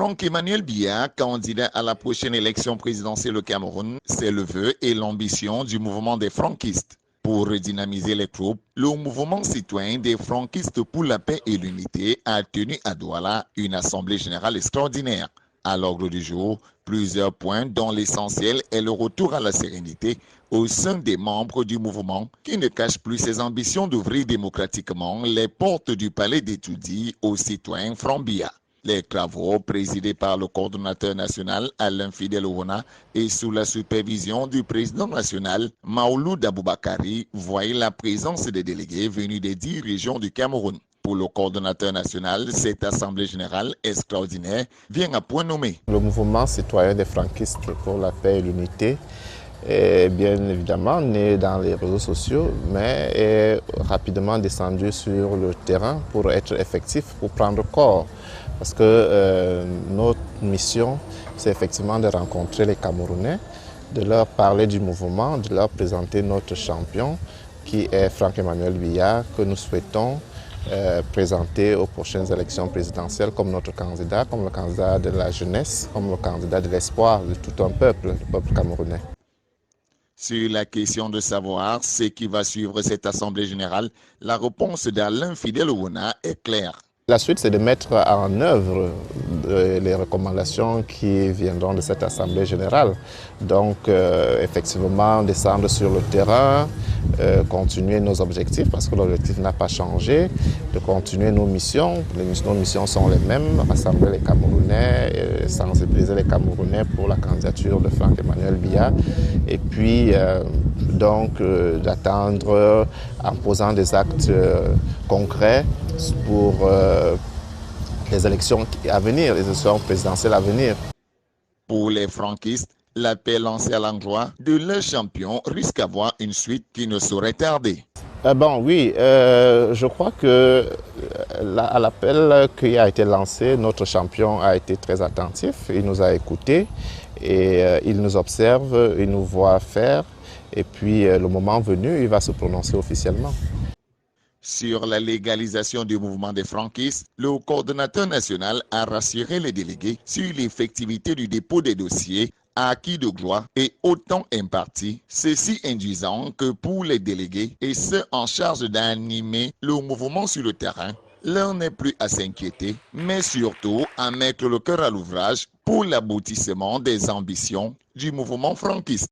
Franck-Emmanuel Biya, candidat à la prochaine élection présidentielle au Cameroun, c'est le vœu et l'ambition du mouvement des franquistes. Pour redynamiser les troupes, le mouvement citoyen des franquistes pour la paix et l'unité a tenu à Douala une assemblée générale extraordinaire. À l'ordre du jour, plusieurs points dont l'essentiel est le retour à la sérénité au sein des membres du mouvement qui ne cachent plus ses ambitions d'ouvrir démocratiquement les portes du palais d'Etoudi aux citoyens Franc-Biya. Les travaux, présidés par le coordonnateur national Alain Fidel Ouna et sous la supervision du président national Maouloud Aboubakari, voyaient la présence des délégués venus des 10 régions du Cameroun. Pour le coordonnateur national, cette assemblée générale extraordinaire vient à point nommé. Le mouvement citoyen des franquistes pour la paix et l'unité est bien évidemment né dans les réseaux sociaux, mais est rapidement descendu sur le terrain pour être effectif, pour prendre corps. Parce que notre mission, c'est effectivement de rencontrer les Camerounais, de leur parler du mouvement, de leur présenter notre champion, qui est Franck-Emmanuel Biya, que nous souhaitons présenter aux prochaines élections présidentielles comme notre candidat, comme le candidat de la jeunesse, comme le candidat de l'espoir de tout un peuple, le peuple camerounais. Sur la question de savoir ce qui va suivre cette assemblée générale, la réponse d'Alain Fidel Ouna est claire. La suite, c'est de mettre en œuvre les recommandations qui viendront de cette Assemblée générale. Donc, effectivement, descendre sur le terrain, continuer nos objectifs, parce que l'objectif n'a pas changé, de continuer nos missions. Nos missions sont les mêmes, rassembler les Camerounais, sensibiliser les Camerounais pour la candidature de Franck-Emmanuel Biya. Et puis, d'attendre en posant des actes concrets pour les élections à venir, les élections présidentielles à venir. Pour les franquistes, l'appel lancé à l'endroit de leur champion risque d'avoir une suite qui ne saurait tarder. Je crois que à l'appel qui a été lancé, notre champion a été très attentif, il nous a écoutés et il nous observe, il nous voit faire et puis le moment venu, il va se prononcer officiellement. Sur la légalisation du mouvement des franquistes, le coordonnateur national a rassuré les délégués sur l'effectivité du dépôt des dossiers à acquis de gloire et autant impartis, ceci induisant que pour les délégués et ceux en charge d'animer le mouvement sur le terrain, l'un n'est plus à s'inquiéter, mais surtout à mettre le cœur à l'ouvrage pour l'aboutissement des ambitions du mouvement franquiste.